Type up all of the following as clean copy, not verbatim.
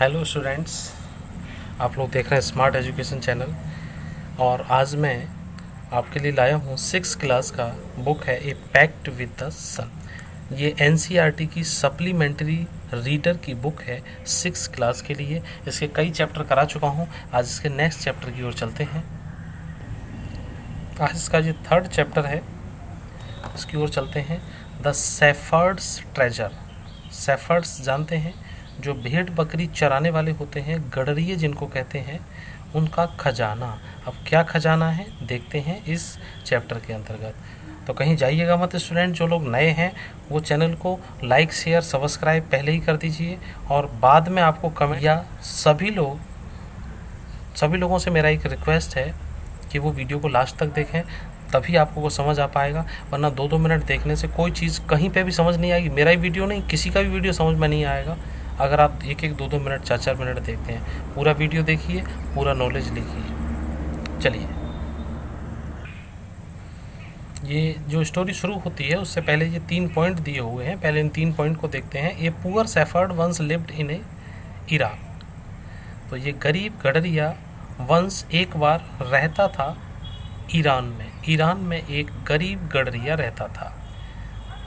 Hello students, आप लोग देख रहे हैं स्मार्ट एजुकेशन चैनल। और आज मैं आपके लिए लाया हूँ 6 क्लास का बुक है ए पैक्ट विद द सन। ये एनसीईआरटी की सप्लीमेंट्री रीडर की बुक है 6 क्लास के लिए। इसके कई चैप्टर करा चुका हूँ। आज इसके नेक्स्ट चैप्टर की ओर चलते हैं। आज इसका जो 3rd चैप्टर है इसकी ओर चलते हैं। The shepherd's treasure. शेफर्ड्स जानते हैं, जो भेड़ बकरी चराने वाले होते हैं, गडरिये जिनको कहते हैं, उनका खजाना। अब क्या खजाना है देखते हैं इस चैप्टर के अंतर्गत। तो कहीं जाइएगा मत स्टूडेंट। जो लोग नए हैं वो चैनल को लाइक शेयर सब्सक्राइब पहले ही कर दीजिए, और बाद में आपको कमेंट या सभी लोगों से मेरा एक रिक्वेस्ट है कि वो वीडियो को लास्ट तक देखें, तभी आपको वो समझ आ पाएगा। वरना 2-2 मिनट देखने से कोई चीज़ कहीं पे भी समझ नहीं आएगी। मेरा ही वीडियो नहीं, किसी का भी वीडियो समझ में नहीं आएगा अगर आप 1-1, 2-2 मिनट 4-4 मिनट देखते हैं। पूरा वीडियो देखिए, पूरा नॉलेज लिखिए। चलिए, ये जो स्टोरी शुरू होती है उससे पहले ये 3 पॉइंट दिए हुए हैं। पहले इन 3 पॉइंट को देखते हैं। A poor shepherd once lived in a Iraq. तो ये गरीब गडरिया वंस एक बार रहता था ईरान में। ईरान में एक गरीब गडरिया रहता था।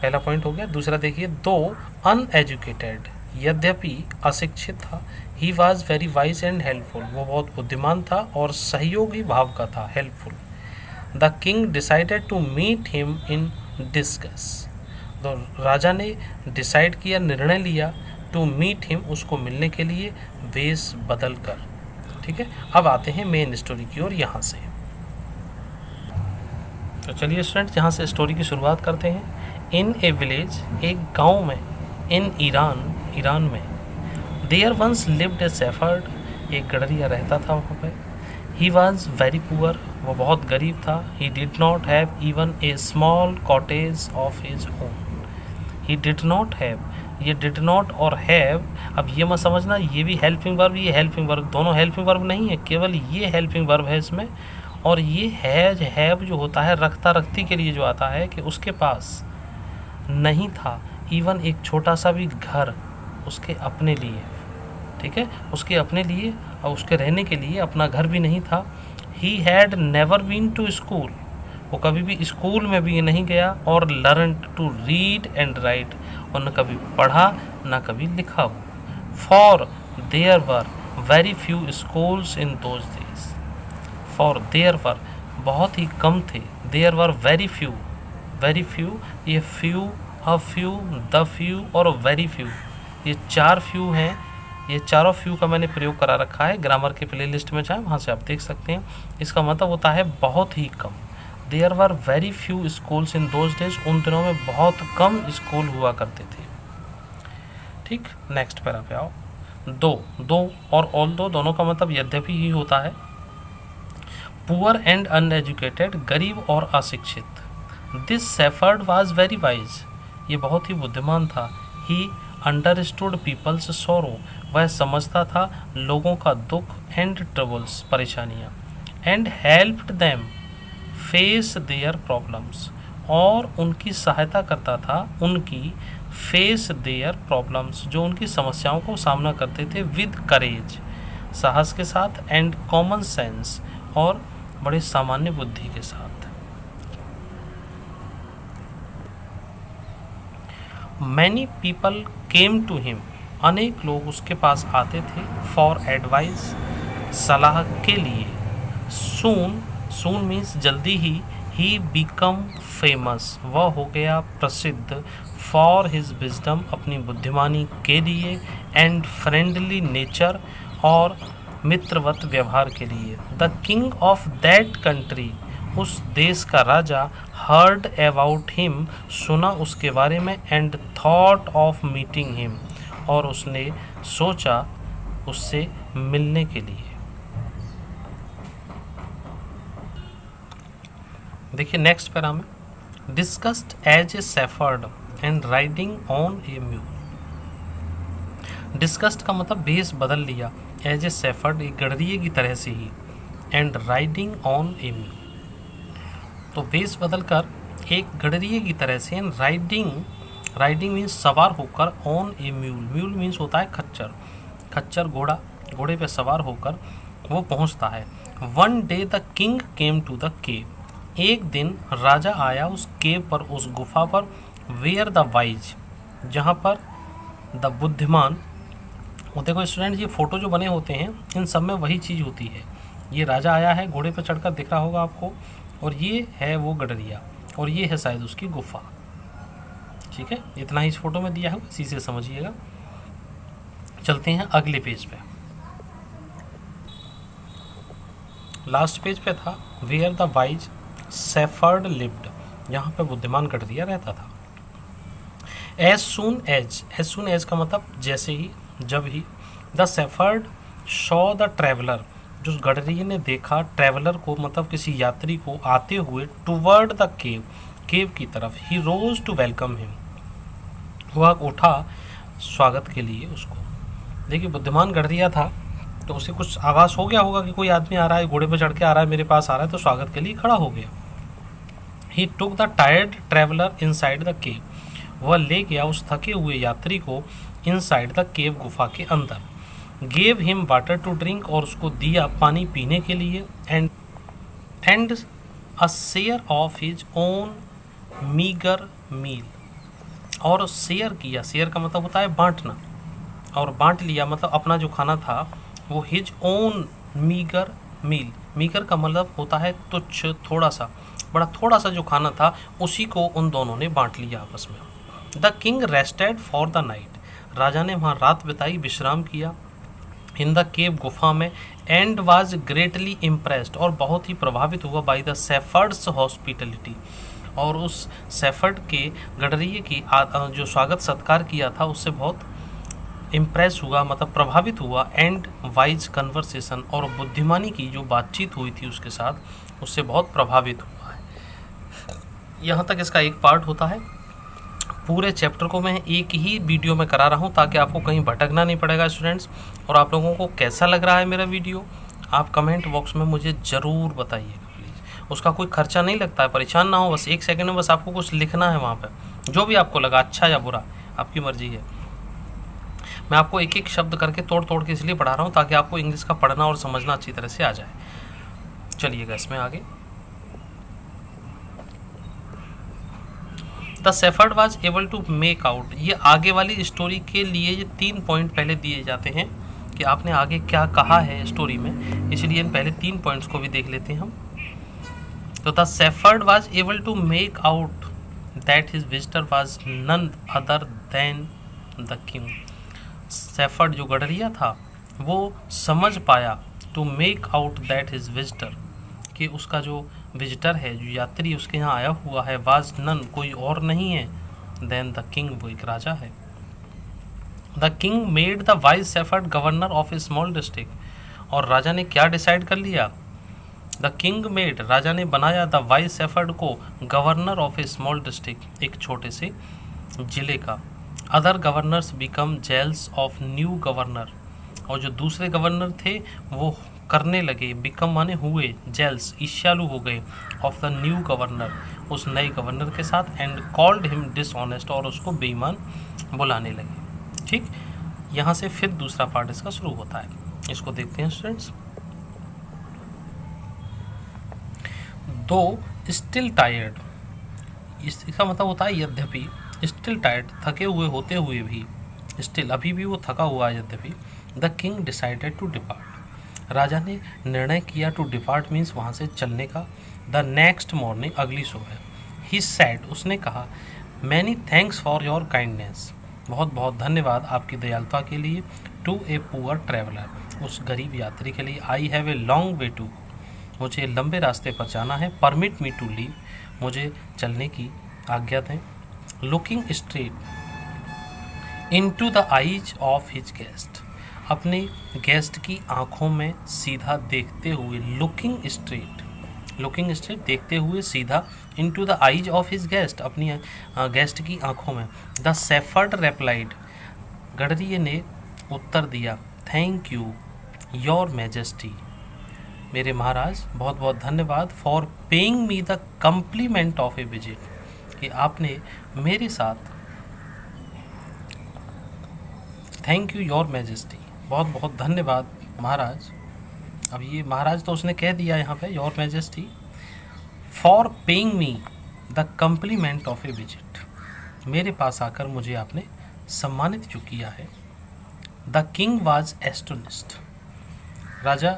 पहला पॉइंट हो गया। दूसरा देखिए, दो अनएजुकेटेड, यद्यपि अशिक्षित था, he was very wise and helpful, वो बहुत बुद्धिमान था और सहयोगी भाव का था, helpful. The king decided to meet him in disguise. तो राजा ने डिसाइड किया, निर्णय लिया, टू मीट हिम, उसको मिलने के लिए, वेश बदल कर। ठीक है, अब आते हैं मेन स्टोरी की ओर। यहाँ से तो चलिए स्टूडेंट, यहाँ से स्टोरी की शुरुआत करते हैं। इन ए विलेज, एक गांव में, इन ईरान में, there once lived a shepherd, एक गडरिया रहता था वहाँ पे। ही वॉज वेरी पुअर, वो बहुत गरीब था। He did not have even a small cottage of his own. He did not have, ये डिड नॉट और हैव, अब ये मत समझना ये भी हेल्पिंग वर्ब, ये हेल्पिंग वर्ब, दोनों हेल्पिंग वर्ब नहीं है, केवल ये हेल्पिंग वर्ब है इसमें। और ये हैव जो होता है रखता रखती के लिए जो आता है, कि उसके पास नहीं था इवन एक छोटा सा भी घर उसके अपने लिए। ठीक है, उसके अपने लिए और उसके रहने के लिए अपना घर भी नहीं था। He had never been to school, वो कभी भी स्कूल में भी नहीं गया। और learn to read and write, और न कभी पढ़ा न कभी लिखा हो। For there were very few schools in those days. For there were, बहुत ही कम थे। देयर वर वेरी फ्यू, ये few, a few, the few और वेरी फ्यू, ये 4 फ्यू हैं। ये चारों फ्यू का मैंने प्रयोग करा रखा है। ग्रामर के प्लेलिस्ट में जाएं, वहाँ से आप देख सकते हैं। इसका मतलब होता है बहुत ही कम। There were very few schools in those days, उन दिनों में बहुत कम स्कूल हुआ करते थे। ठीक, नेक्स्ट पैरा पे आओ। दो और ऑल दो, दोनों का मतलब यद्यपि ही होता है। पुअर एंड अनएजुकेटेड, गरीब और अशिक्षित। This shepherd was very wise, ये बहुत ही बुद्धिमान था। ही अंडरस्टूड पीपल्स सोरो, वह समझता था लोगों का दुख, एंड ट्रबल्स, परेशानियाँ, and helped them face their problems, और उनकी सहायता करता था, उनकी फेस देयर प्रॉब्लम्स, जो उनकी समस्याओं को सामना करते थे, विद करेज, साहस के साथ, एंड कॉमन सेंस, और बड़े सामान्य बुद्धि के साथ। Many people came to him, अनेक लोग उसके पास आते थे, फॉर एडवाइस, सलाह के लिए। सून मीन्स जल्दी ही बिकम फेमस, वह हो गया प्रसिद्ध, फॉर हिज विजडम, अपनी बुद्धिमानी के लिए, एंड फ्रेंडली नेचर, और मित्रवत व्यवहार के लिए। The king of that country, उस देश का राजा, हर्ड अबाउट हिम, सुना उसके बारे में, and thought of meeting him, और उसने सोचा उससे मिलने के लिए। देखिए नेक्स्ट पैरा में, disguised as a shepherd and riding on a mule. Disguised का मतलब भेष बदल लिया, एज ए शेफर्ड, एक गडरिये की तरह से ही, and riding on a mule, तो वेश बदलकर एक गडरिये की तरह से। राइडिंग मीन्स सवार होकर, on a mule, mule means होता है खच्चर, खच्चर घोड़े पे सवार होकर वो पहुंचता है। One day the king came to the cave, एक दिन राजा आया उस केव पर, उस गुफा पर, वेयर द वाइज, जहाँ पर द बुद्धिमान। वो देखो स्टूडेंट, ये फ़ोटो जो बने होते हैं इन सब में वही चीज़ होती है। ये राजा आया है घोड़े पर चढ़कर, दिख रहा होगा आपको, और ये है वो गडरिया, और ये है शायद उसकी गुफा। ठीक है, इतना ही इस फोटो में दिया है, इसी से समझिएगा। चलते हैं अगले पेज पे। लास्ट पेज पे था where the wise shepherd lived, यहाँ पे बुद्धिमान गडरिया रहता था। एज सुन एज का मतलब जैसे ही, जब ही। The shepherd saw the traveller, जो गडरिया ने देखा ट्रेवलर को, मतलब किसी यात्री को आते हुए, टूवर्ड द केव की तरफ। ही रोज टू वेलकम हिम, वह उठा स्वागत के लिए उसको। देखिए बुद्धिमान गडरिया था तो उसे कुछ आभास हो गया होगा कि कोई आदमी आ रहा है, घोड़े पर चढ़ के आ रहा है, मेरे पास आ रहा है, तो स्वागत के लिए खड़ा हो गया। He took the tired traveller inside the cave, वह ले गया उस थके हुए यात्री को इनसाइड द केव, गुफा के अंदर। Gave him water to drink, और उसको दिया पानी पीने के लिए। And a share of his own meagre meal, और शेयर किया, शेयर का मतलब होता है बांटना, और बांट लिया मतलब अपना जो खाना था वो हिज ओन मीगर मील। मीगर का मतलब होता है तुच्छ, थोड़ा सा, बड़ा थोड़ा सा जो खाना था उसी को उन दोनों ने बांट लिया आपस में। The king rested for the night, राजा ने वहाँ रात बिताई, विश्राम किया। इन द केव, गुफा में। एंड वाज ग्रेटली इम्प्रेस्ड, और बहुत ही प्रभावित हुआ, बाई द सेफर्ड्स हॉस्पिटलिटी, और उस सेफर्ड के गडरिये की जो स्वागत सत्कार किया था उससे बहुत इम्प्रेस हुआ, मतलब प्रभावित हुआ। एंड वाइज कन्वर्सेशन, और बुद्धिमानी की जो बातचीत हुई थी उसके साथ, उससे बहुत प्रभावित हुआ है। यहाँ तक इसका एक पार्ट होता है। पूरे चैप्टर को मैं एक ही वीडियो में करा रहा हूँ ताकि आपको कहीं भटकना नहीं पड़ेगा स्टूडेंट्स। और आप लोगों को कैसा लग रहा है मेरा वीडियो, आप कमेंट बॉक्स में मुझे ज़रूर बताइएगा प्लीज़। उसका कोई खर्चा नहीं लगता है, परेशान ना हो, बस 1 सेकंड में बस आपको कुछ लिखना है वहाँ पर, जो भी आपको लगा, अच्छा या बुरा, आपकी मर्जी है। मैं आपको एक एक शब्द करके तोड़ के इसलिए पढ़ा रहा हूँ ताकि आपको इंग्लिश का पढ़ना और समझना अच्छी तरह से आ जाए। चलिएगा इसमें आगे। The shepherd was able to make out, ये आगे वाली स्टोरी के लिए ये 3 पॉइंट पहले दिए जाते हैं कि आपने आगे क्या कहा है स्टोरी में, इसलिए इन पहले 3 पॉइंट्स को भी देख लेते हैं हम। तो the shepherd was able to make out that his visitor was none other than the king. Shepherd जो गडरिया था वो समझ पाया, to make out that his visitor, कि उसका जो विजिटर है, जो यात्री उसके यहाँ आया हुआ है, वाज नन, कोई और नहीं है, देन द किंग, वो एक राजा है। The king made the wise shepherd governor of a small district, और राजा ने क्या डिसाइड कर लिया, द किंग मेड, राजा ने बनाया, द वाइज सेफर्ड को governor of a small district, एक छोटे से जिले का। Other governors became jealous of new governor, और जो दूसरे गवर्नर थे वो करने लगे, बिकम माने हुए, जेल्स ईर्ष्यालु हो गए, ऑफ द न्यू गवर्नर, उस नए गवर्नर के साथ। एंड कॉल्ड हिम डिसऑनेस्ट, और उसको बेईमान बुलाने लगे। ठीक, यहाँ से फिर दूसरा पार्ट इसका शुरू होता है, इसको देखते हैं स्टूडेंट्स। दो स्टिल टायर्ड, इसका मतलब होता है यद्यपि, स्टिल टायर्ड, थके हुए होते हुए भी, स्टिल अभी भी वो थका हुआ है यद्यपि। The king decided to depart, राजा ने निर्णय किया, टू डिपार्ट मीन्स वहाँ से चलने का। द नेक्स्ट मॉर्निंग, अगली सुबह। ही सैड, उसने कहा, many thanks for your kindness, बहुत बहुत धन्यवाद आपकी दयालुता के लिए। टू ए पुअर ट्रैवलर, उस गरीब यात्री के लिए। I have a long way to, मुझे लंबे रास्ते पर जाना है। परमिट मी टू लीव, मुझे चलने की आज्ञा दें। Looking straight into the eyes of his guest, अपने गेस्ट की आंखों में सीधा देखते हुए। लुकिंग स्ट्रेट देखते हुए सीधा। Into the eyes of his guest, अपनी गेस्ट की आंखों में। द सेफर्ड रेप्लाइड, गडरिये ने उत्तर दिया, थैंक यू योर मैजेस्टी, मेरे महाराज बहुत बहुत धन्यवाद। For paying me the complement of A visit, कि आपने मेरे साथ, थैंक यू योर मैजेस्टी, बहुत बहुत धन्यवाद महाराज। अब ये महाराज तो उसने कह दिया यहाँ पे, your majesty, for paying me the complement of A visit, मेरे पास आकर मुझे आपने सम्मानित जो किया है। द किंग वॉज एस्टोनिस्ड, राजा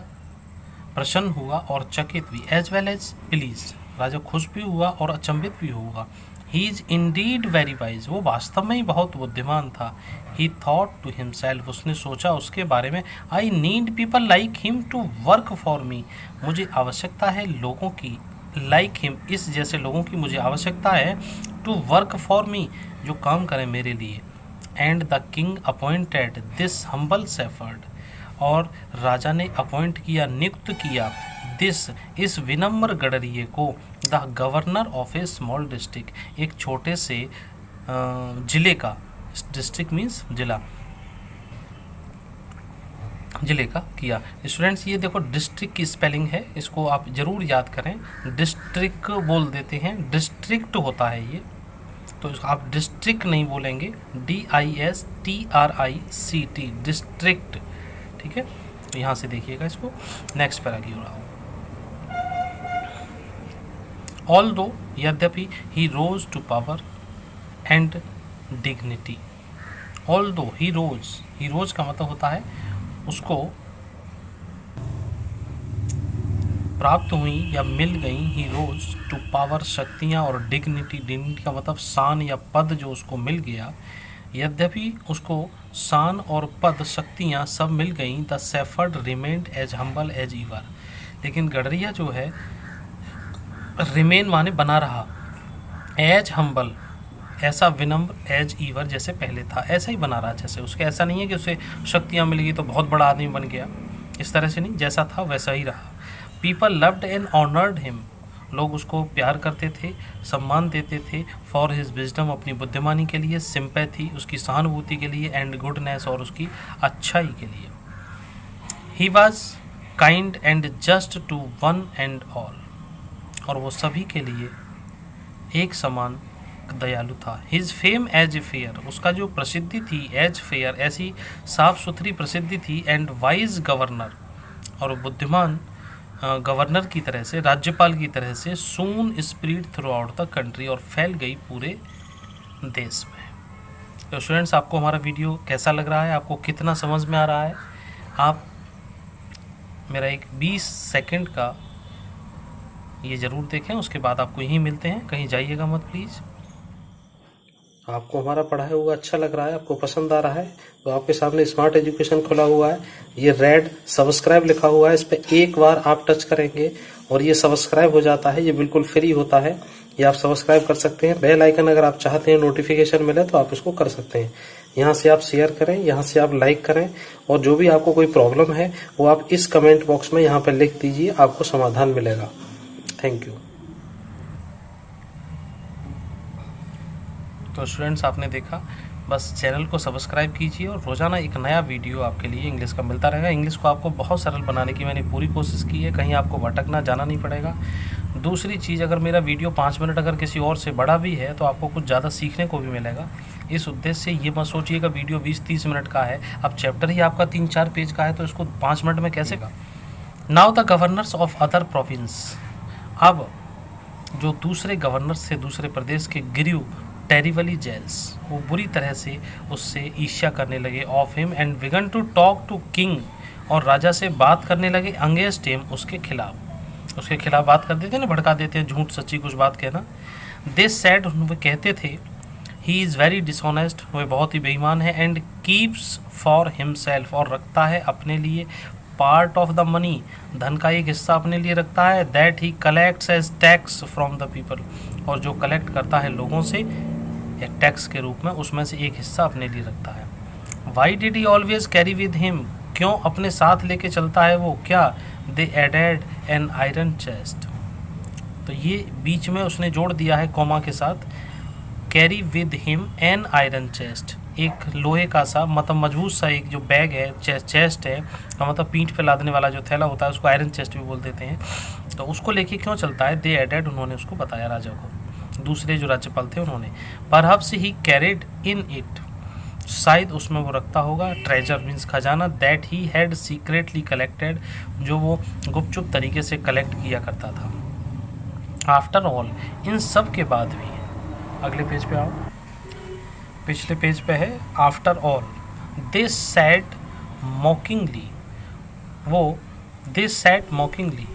प्रसन्न हुआ और चकित भी, एज वेल एज प्लीज, राजा खुश भी हुआ और अचंभित भी होगा। He is Indeed very wise, वो वास्तव में ही बहुत बुद्धिमान था। ही थॉट टू हिमसेल्फ, उसने सोचा उसके बारे में, I need people like him to work for me, मुझे आवश्यकता है लोगों की, लाइक हिम, इस जैसे लोगों की मुझे आवश्यकता है, टू वर्क फॉर मी, जो काम करें मेरे लिए। And the king appointed this humble shepherd, और राजा ने अपॉइंट किया, नियुक्त किया, दिस, इस विनम्र गडरिये को, the governor of a small district, एक छोटे से जिले का, डिस्ट्रिक्ट मीन्स जिला, जिले का किया। स्टूडेंट्स ये देखो डिस्ट्रिक्ट की स्पेलिंग है, इसको आप ज़रूर याद करें। डिस्ट्रिक्ट बोल देते हैं, डिस्ट्रिक्ट होता है ये, तो आप डिस्ट्रिक्ट नहीं बोलेंगे, DISTRICT, डिस्ट्रिक्ट, ठीक है। तो यहाँ से देखिएगा इसको, नेक्स्ट पैरा की हो रहा हो। ऑल्दो, यद्यपि, he rose to power and dignity, although he rose का मतलब होता है उसको प्राप्त हुई या मिल गई, ही रोज टू पावर, शक्तियाँ, और डिग्निटी का मतलब शान या पद जो उसको मिल गया। यद्यपि उसको शान और पद, शक्तियाँ सब मिल गईं, the shepherd remained as humble as ever, लेकिन गडरिया जो है रिमेन माने बना रहा, एज हम्बल ऐसा विनम्र, एज ईवर जैसे पहले था ऐसा ही बना रहा जैसे, उसके ऐसा नहीं है कि उसे शक्तियाँ मिल गई तो बहुत बड़ा आदमी बन गया, इस तरह से नहीं, जैसा था वैसा ही रहा। People loved and honoured him, लोग उसको प्यार करते थे, सम्मान देते थे, फॉर हिज विजडम, अपनी बुद्धिमानी के लिए, सिंपैथी, उसकी सहानुभूति के लिए, एंड गुडनेस, और उसकी अच्छाई के लिए। He was kind and just to one and all, और वो सभी के लिए एक समान दयालु था। His fame as a fair, उसका जो प्रसिद्धि थी, एज फेयर, ऐसी साफ सुथरी प्रसिद्धि थी, एंड वाइज गवर्नर, और बुद्धिमान गवर्नर की तरह से, राज्यपाल की तरह से, soon spread throughout the country, और फैल गई पूरे देश में। तो स्टूडेंट्स आपको हमारा वीडियो कैसा लग रहा है, आपको कितना समझ में आ रहा है, आप मेरा एक 20 सेकंड का ये ज़रूर देखें, उसके बाद आपको यहीं मिलते हैं, कहीं जाइएगा मत प्लीज़। आपको हमारा पढ़ाया हुआ अच्छा लग रहा है, आपको पसंद आ रहा है, तो आपके सामने स्मार्ट एजुकेशन खुला हुआ है, ये रेड सब्सक्राइब लिखा हुआ है, इस पर एक बार आप टच करेंगे और ये सब्सक्राइब हो जाता है, ये बिल्कुल फ्री होता है, ये आप सब्सक्राइब कर सकते हैं। बेल आइकन अगर आप चाहते हैं नोटिफिकेशन मिले तो आप इसको कर सकते हैं। यहाँ से आप शेयर करें, यहाँ से आप लाइक करें, और जो भी आपको कोई प्रॉब्लम है वो आप इस कमेंट बॉक्स में यहाँ पर लिख दीजिए, आपको समाधान मिलेगा। Thank you. तो स्टूडेंट्स आपने देखा, बस चैनल को सब्सक्राइब कीजिए और रोज़ाना एक नया वीडियो आपके लिए इंग्लिश का मिलता रहेगा। इंग्लिश को आपको बहुत सरल बनाने की मैंने पूरी कोशिश की है, कहीं आपको भटकना जाना नहीं पड़ेगा। दूसरी चीज़, अगर मेरा वीडियो 5 मिनट अगर किसी और से बड़ा भी है तो आपको कुछ ज़्यादा सीखने को भी मिलेगा। इस उद्देश्य से ये मत सोचिएगा वीडियो 20-30 मिनट का है, अब चैप्टर ही आपका 3-4 पेज का है तो इसको 5 मिनट में कैसे का। Now the governors of other province, अब जो दूसरे गवर्नर थे, दूसरे प्रदेश के गिरिव टेरिबली जेल्स, वो बुरी तरह से उससे ईर्ष्या करने लगे, of him, and began to talk to king, और राजा से बात करने लगे, अगेंस्ट हिम, उसके खिलाफ बात कर देते ना, भड़का देते हैं, झूठ सच्ची कुछ बात कहना। दे सेड, वे कहते थे, ही इज़ वेरी डिसऑनेस्ट, वह बहुत ही बेईमान है, एंड कीप्स फॉर हिमसेल्फ, और रखता है अपने लिए, पार्ट ऑफ द मनी, धन का एक हिस्सा अपने लिए रखता है, that he collects as tax from the people, और जो कलेक्ट करता है लोगों से एक टैक्स के रूप में, उसमें से एक हिस्सा अपने लिए रखता है। Why did he always carry with him, क्यों अपने साथ लेके चलता है वो, क्या, they added an iron chest, तो ये बीच में उसने जोड़ दिया है कॉमा के साथ, carry with him an iron chest, एक लोहे का सा मतलब मजबूत सा एक जो बैग है, चेस्ट है, तो मतलब पीठ पे लादने वाला जो थैला होता है उसको आयरन चेस्ट भी बोल देते हैं, तो उसको लेके क्यों चलता है, दे एडेड, उन्होंने उसको बताया राजा को, दूसरे जो राज्यपाल थे उन्होंने। Perhaps he carried in it, शायद उसमें वो रखता होगा ट्रेजर मीन्स खजाना, that he had secretly collected, जो वो गुपचुप तरीके से कलेक्ट किया करता था। आफ्टर ऑल, इन सब के बाद भी, अगले पेज पे आओ, पिछले पेज पे है after all they said mockingly, वो दे सैड मॉकिंगली,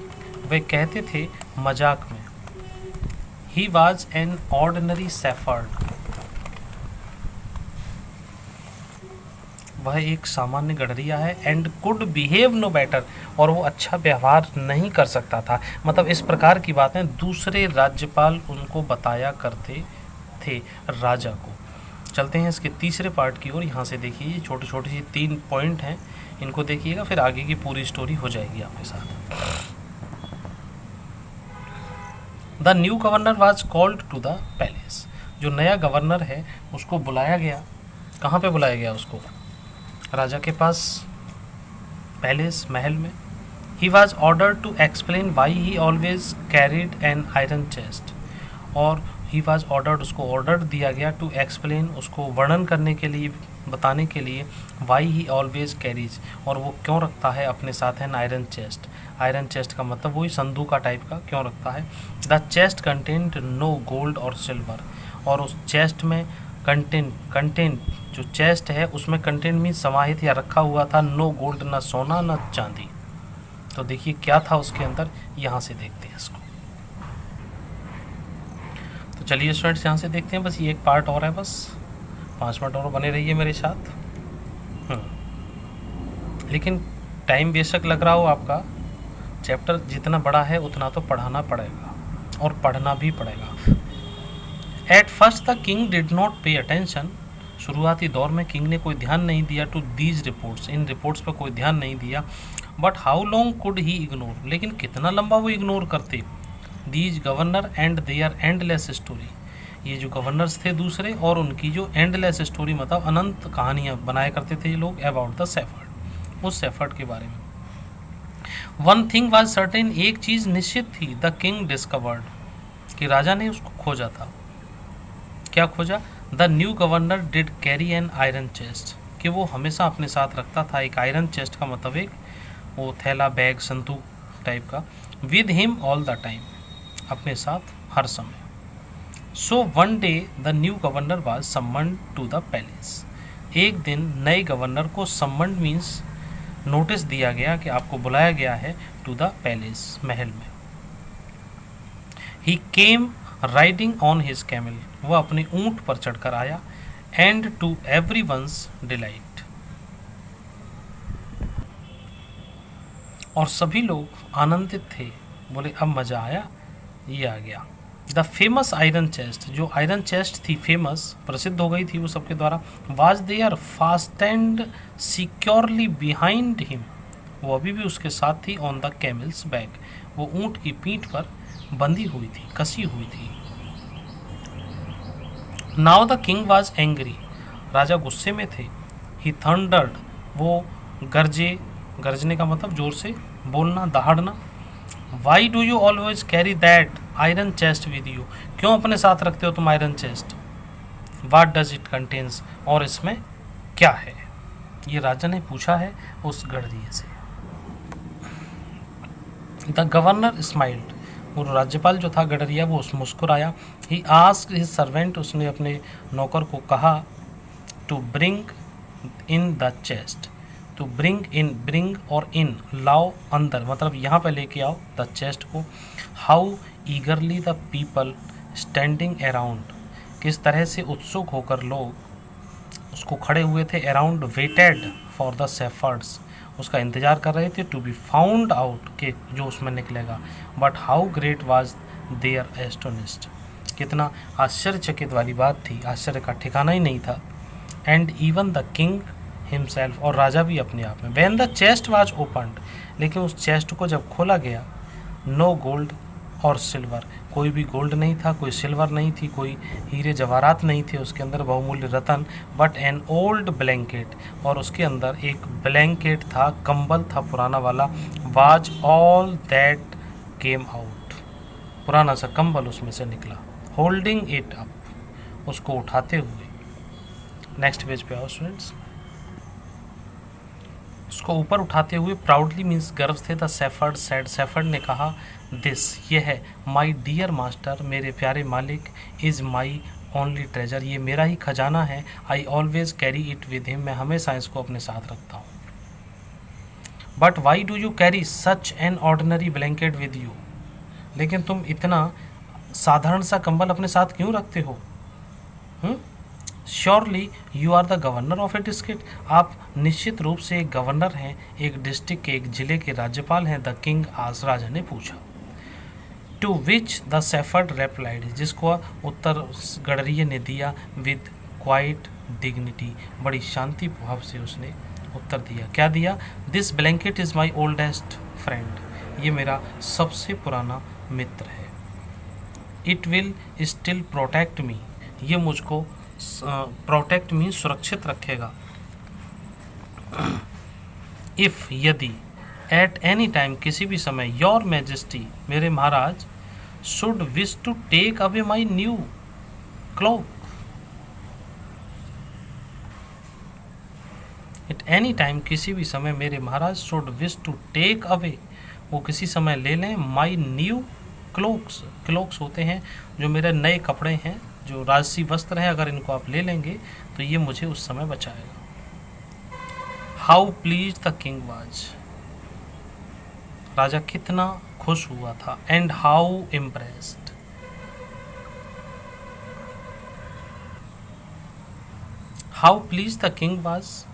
वे कहते थे मजाक में, he was an ordinary shepherd, वह एक सामान्य गडरिया है, and could behave no better, और वो अच्छा व्यवहार नहीं कर सकता था। मतलब इस प्रकार की बातें दूसरे राज्यपाल उनको बताया करते थे राजा को। चलते हैं इसके तीसरे पार्ट की ओर। यहाँ से देखिए, ये छोटे छोटे सी 3 पॉइंट हैं, इनको देखिएगा, फिर आगे की पूरी स्टोरी हो जाएगी आपके साथ। The new governor was called to the palace, जो नया गवर्नर है उसको बुलाया गया। कहाँ पे बुलाया गया उसको? राजा के पास, पैलेस, महल में। He was order to explain why he always carried an iron chest, और ही वॉज ऑर्डर्ड, उसको ऑर्डर दिया गया, टू एक्सप्लेन, उसको वर्णन करने के लिए, बताने के लिए, वाई ही ऑलवेज कैरीज, और वो क्यों रखता है अपने साथ an iron chest. Iron chest का मतलब वही संदूका टाइप का क्यों रखता है। The chest content no gold और सिल्वर, और उस चेस्ट में कंटेंट जो चेस्ट है उसमें कंटेंट में समाहित या रखा हुआ था नो गोल्ड, ना सोना ना चांदी। तो देखिए क्या था उसके अंदर, यहाँ से देखते हैं इसको। तो चलिए स्टूडेंट्स यहाँ से देखते हैं, बस ये एक पार्ट और है, बस 5 मिनट और बने रहिए मेरे साथ। लेकिन टाइम बेशक लग रहा हो आपका, चैप्टर जितना बड़ा है उतना तो पढ़ाना पड़ेगा और पढ़ना भी पड़ेगा। At first the king did not pay attention, शुरुआती दौर में किंग ने कोई ध्यान नहीं दिया, टू दीज रिपोर्ट्स, इन रिपोर्ट्स पर कोई ध्यान नहीं दिया। But how long could he ignore, लेकिन कितना लंबा वो इग्नोर करते। These governor and their endless story, ये जो गवर्नर्स थे दूसरे और उनकी जो एंडलेस स्टोरी, मतलब अनंत कहानियाँ बनाया करते थे ये लोग अबाउट द सेफर्ड, उस सेफर्ड के बारे में। वन थिंग वाज सर्टेन, एक चीज़ निश्चित थी, द किंग डिस्कवर्ड, कि राजा ने उसको खोजा था। क्या खोजा? The new governor did carry N iron chest, कि वो हमेशा अपने साथ रखता था एक आयरन चेस्ट का मतलब एक वो थैला, बैग, संदूक टाइप का, with him all the time, अपने साथ हर समय। So one day the new governor was summoned to the palace, एक दिन नए गवर्नर को सम्मन्ड मीन्स नोटिस दिया गया कि आपको बुलाया गया है, टू द पैलेस, महल में। ही केम राइडिंग ऑन हिज कैमल, वह अपने ऊंट पर चढ़कर आया, एंड टू एवरीवन्स डिलाइट, और सभी लोग आनंदित थे, बोले अब मज़ा आया, ये आ गया। द फेमस आयरन चेस्ट, जो आयरन चेस्ट थी फेमस, प्रसिद्ध हो गई थी वो सबके द्वारा, was there fastened securely behind him, वो अभी भी उसके साथ थी, ऑन द कैमल्स बैक, वो ऊंट की पीठ पर बंधी हुई थी, कसी हुई थी। Now the king was angry, राजा गुस्से में थे। ही थंडर्ड, वो गरजे, गरजने का मतलब जोर से बोलना, दहाड़ना। Why do you always carry that iron chest with you, क्यों अपने साथ रखते हो तुम iron chest. What does it contains, और इसमें क्या है, ये राजा ने पूछा है उस गडरिये से। द गवर्नर स्माइल्ड, वो राज्यपाल जो था गडरिया वो उस मुस्कुराया। ही आस्क्ड हिज सर्वेंट, उसने अपने नौकर को कहा, to bring in the chest, to bring in, bring और इन, लाओ अंदर, मतलब यहाँ पे लेके आओ द चेस्ट को। How eagerly the people standing around, किस तरह से उत्सुक होकर लोग उसको खड़े हुए थे, around, waited for the Shepherd's, उसका इंतज़ार कर रहे थे, टू बी फाउंड आउट, के जो उसमें निकलेगा। But how great was there astonished, कितना आश्चर्यचकित वाली बात थी, आश्चर्य का ठिकाना ही नहीं था। And even the king himself, और राजा भी अपने आप में। When the chest was opened, लेकिन उस चेस्ट को जब खोला गया, नो गोल्ड और सिल्वर, कोई भी गोल्ड नहीं था, कोई सिल्वर नहीं थी, कोई हीरे जवाहरात नहीं थे उसके अंदर, बहुमूल्य रतन, बट एन ओल्ड ब्लैंकेट, और उसके अंदर एक ब्लैंकेट था, कंबल था पुराना वाला। Was all that came out, पुराना सा कंबल उसमें से निकला। होल्डिंग इट अप, उसको उठाते हुए। नेक्स्ट पेज पे आओ स्टूडेंट्स। उसको ऊपर उठाते हुए प्राउडली मीन्स गर्व से द शेफर्ड सेड, शेफर्ड ने कहा, दिस ये है, माई डियर मास्टर मेरे प्यारे मालिक, इज़ माई ओनली ट्रेजर ये मेरा ही खजाना है, I always carry it with him मैं हमेशा इसको अपने साथ रखता हूँ। But why do you carry such an ordinary blanket with you, लेकिन तुम इतना साधारण सा कंबल अपने साथ क्यों रखते हो? Surely you are the governor of a district, आप निश्चित रूप से एक गवर्नर हैं, एक डिस्ट्रिक्ट के, एक जिले के राज्यपाल हैं। द किंग आज, राजा ने पूछा। To which the shepherd replied, जिसको उत्तर गडरिये ने दिया, विद क्वाइट डिग्निटी, बड़ी शांति भाव से उसने उत्तर दिया। क्या दिया? This blanket is my oldest friend, ये मेरा सबसे पुराना मित्र है। It will still protect me, ये मुझको प्रोटेक्ट मी सुरक्षित रखेगा। इफ़ यदि, एट एनी टाइम किसी भी समय, योर मैजेस्टी मेरे महाराज, should wish to take away my new cloak, at any time किसी भी समय मेरे महाराज should wish to take away, वो किसी समय ले लें, माई न्यू क्लोक्स, क्लोक्स होते हैं जो मेरे नए कपड़े हैं, जो राजसी वस्त्र हैं, अगर इनको आप ले लेंगे तो ये मुझे उस समय बचाएगा। How pleased the king was, राजा कितना खुश हुआ था। And how impressed, how pleased the king was,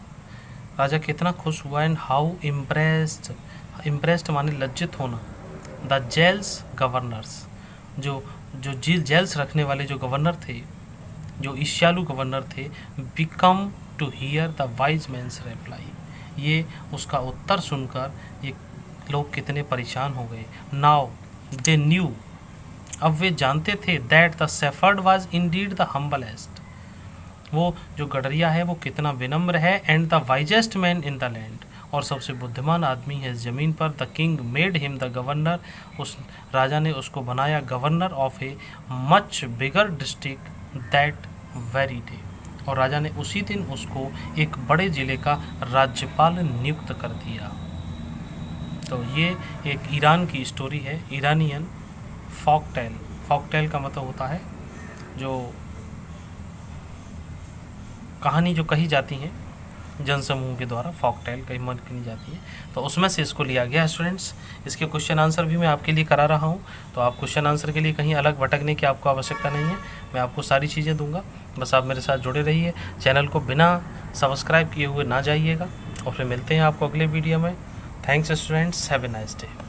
राजा कितना खुश हुआ। एंड हाउ इम्प्रेस्ड, इम्प्रेस्ड माने लज्जित होना। द जेल्स गवर्नर्स, जो जेल्स रखने वाले जो गवर्नर थे, जो ईर्ष्यालु गवर्नर थे, become to hear the wise man's reply, ये उसका उत्तर सुनकर ये लोग कितने परेशान हो गए। नाउ दे न्यू, अब वे जानते थे, that the shepherd was Indeed the humblest, वो जो गडरिया है वो कितना विनम्र है। And the wisest man in the land, और सबसे बुद्धिमान आदमी है इस ज़मीन पर। The king made him the governor, उस राजा ने उसको बनाया governor of a much bigger district that very day, और राजा ने उसी दिन उसको एक बड़े ज़िले का राज्यपाल नियुक्त कर दिया। तो ये एक ईरान की स्टोरी है, ईरानियन फॉकटेल। फॉकटेल का मतलब होता है जो कहानी जो कही जाती हैं जनसमूह के द्वारा, फॉकटेल कहीं मन की जाती है, तो उसमें से इसको लिया गया है स्टूडेंट्स। इसके क्वेश्चन आंसर भी मैं आपके लिए करा रहा हूँ, तो आप क्वेश्चन आंसर के लिए कहीं अलग भटकने की आपको आवश्यकता नहीं है, मैं आपको सारी चीज़ें दूंगा, बस आप मेरे साथ जुड़े रहिए। चैनल को बिना सब्सक्राइब किए हुए ना जाइएगा, और फिर मिलते हैं आपको अगले वीडियो में। Thanks students, have a nice day.